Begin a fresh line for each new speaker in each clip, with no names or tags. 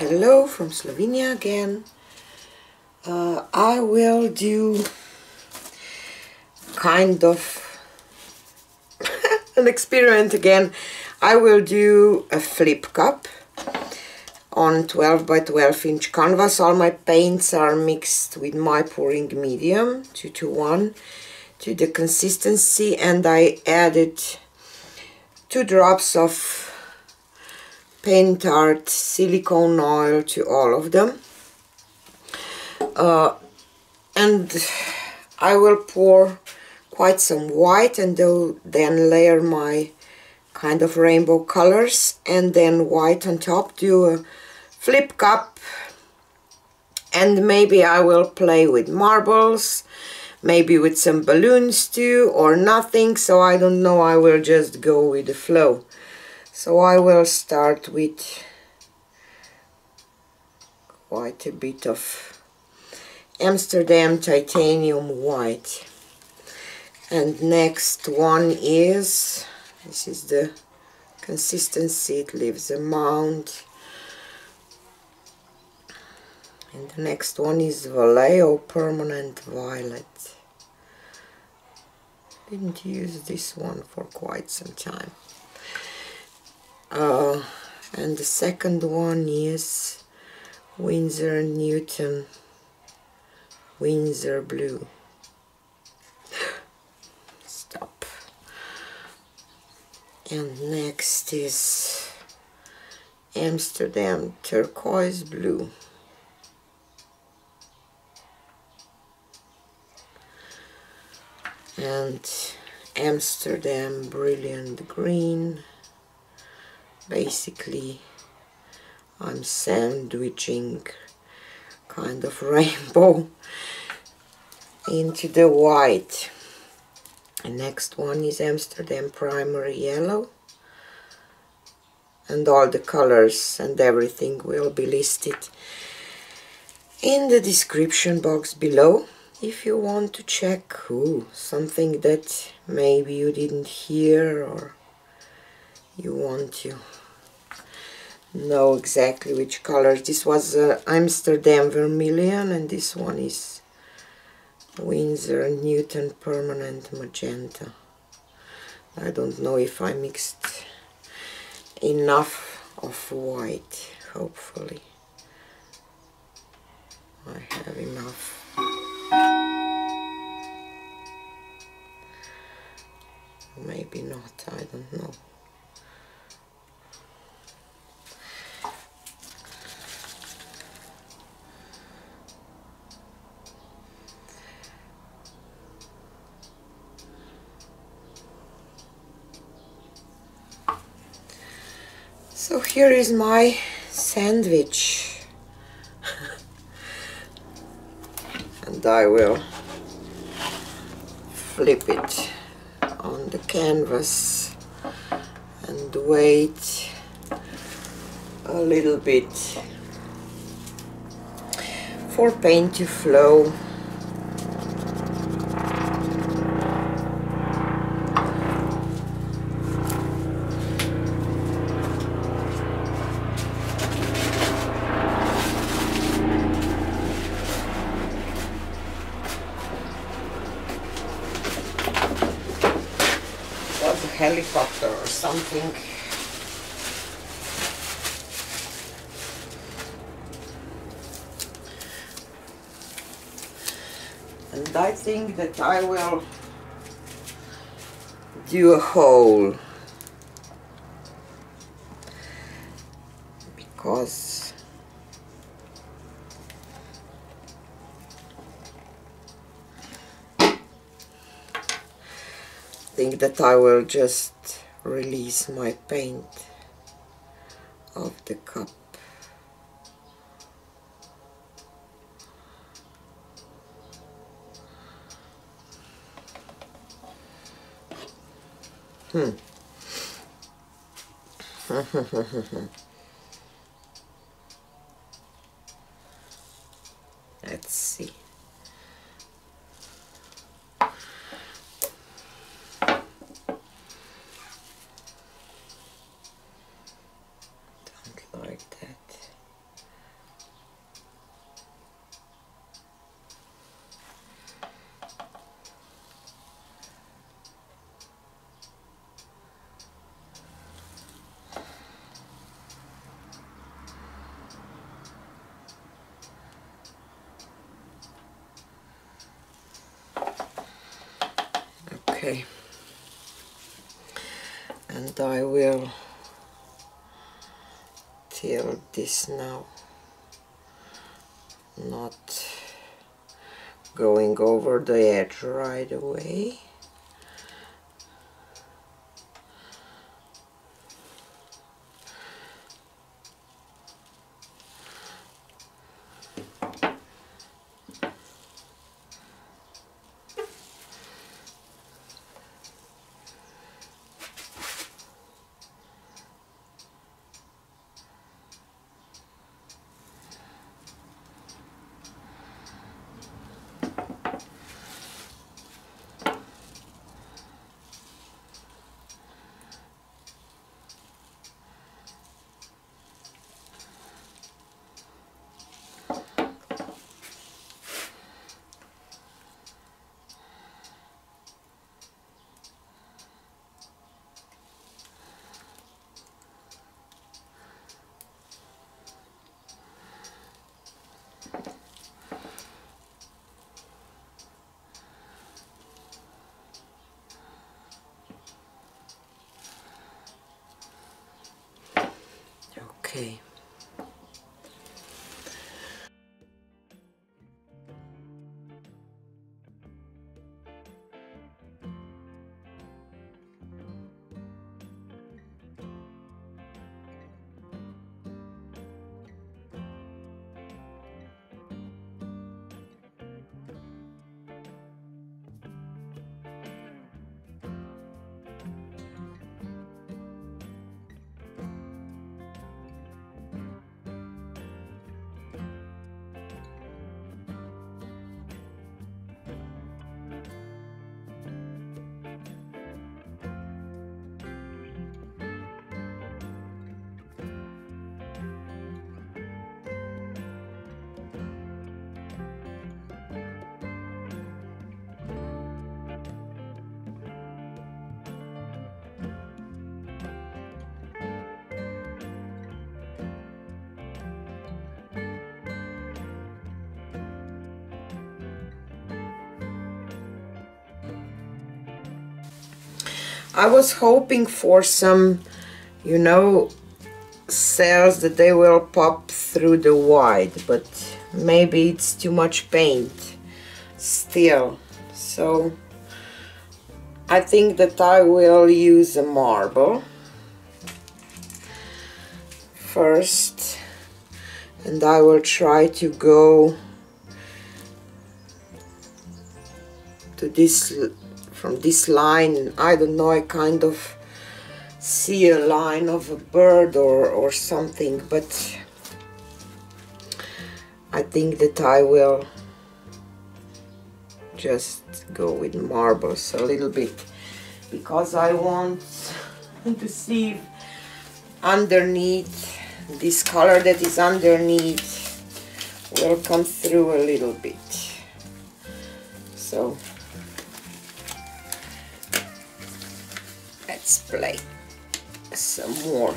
Hello from Slovenia again. I will do kind of an experiment again. I will do a flip cup on 12 by 12 inch canvas. All my paints are mixed with my pouring medium 2:1 to the consistency, and I added 2 drops of Pentart silicone oil to all of them, and I will pour quite some white and then layer my kind of rainbow colors, and then white on top, do a flip cup, and maybe I will play with marbles, maybe with some balloons too, or nothing, so I don't know. I will just go with the flow. So I will start with quite a bit of Amsterdam titanium white, and next one is, this is the consistency, it leaves a mound, and the next one is Vallejo permanent violet. Didn't use this one for quite some time. And the second one is Windsor Newton Windsor blue. Stop. And next is Amsterdam turquoise blue. And Amsterdam brilliant green. Basically I'm sandwiching kind of rainbow into the white. And next one is Amsterdam primary yellow, and all the colors and everything will be listed in the description box below if you want to check something that maybe you didn't hear, or you want to know exactly which colors. This was Amsterdam vermilion, and this one is Windsor Newton permanent magenta. I don't know if I mixed enough of white. Hopefully I have enough. Maybe not, I don't know. So here is my sandwich, and I will flip it on the canvas and wait a little bit for paint to flow. Helicopter or something. And I think that I will do a hole, because I think that I will just release my paint of the cup. Let's see. Don't like that. Okay, and I will tilt this now, not going over the edge right away. Okay. I was hoping for some, you know, cells that they will pop through the white, but maybe it's too much paint still. So I think that I will use a marble first, and I will try to go to this, from this line. I don't know, I kind of see a line of a bird or something, but I think that I will just go with marbles a little bit, because I want to see if underneath, this color that is underneath will come through a little bit. So let's play some more.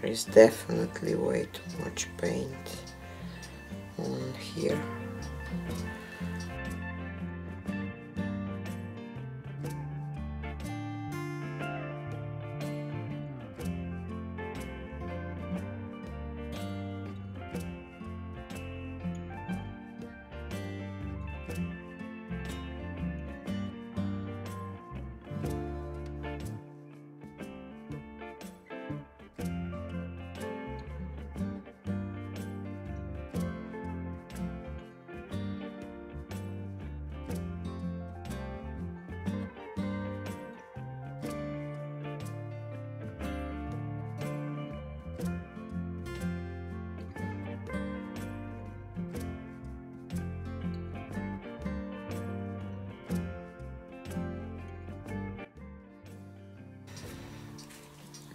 There is definitely way too much paint on here.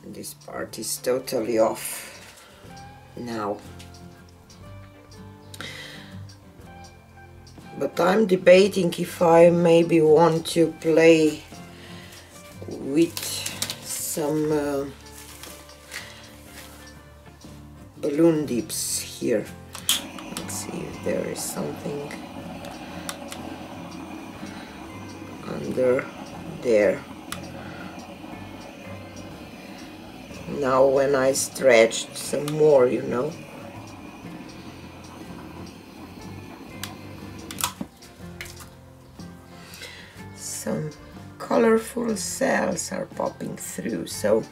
This part is totally off now. But I'm debating if I maybe want to play with some balloon dips here. Let's see if there is something under there. Now when I stretched some more, you know. Some colorful cells are popping through, so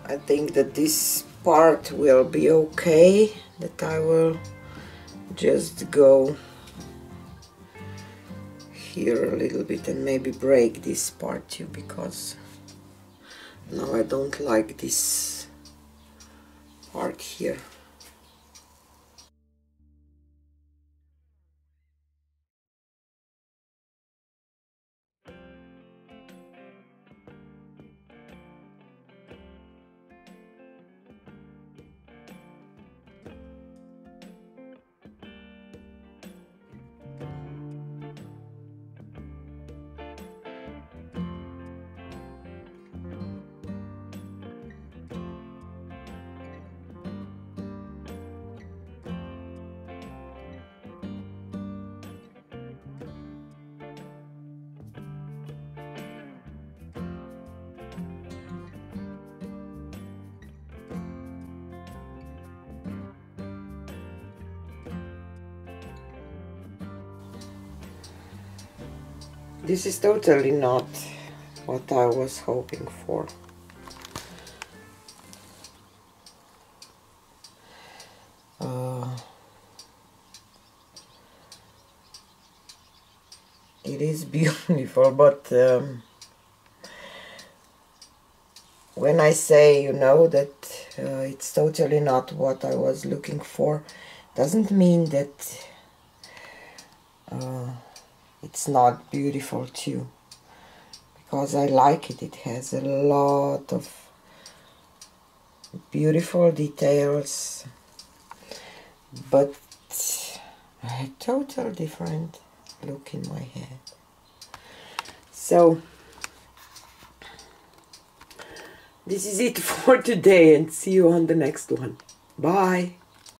I think that this part will be okay, that I will just go here a little bit and maybe break this part too, because now I don't like this part here. This is totally not what I was hoping for. It is beautiful, but when I say, you know, that it's totally not what I was looking for, doesn't mean that it's not beautiful too, because I like it. It has a lot of beautiful details, but a total different look in my head. So this is it for today, and see you on the next one. Bye.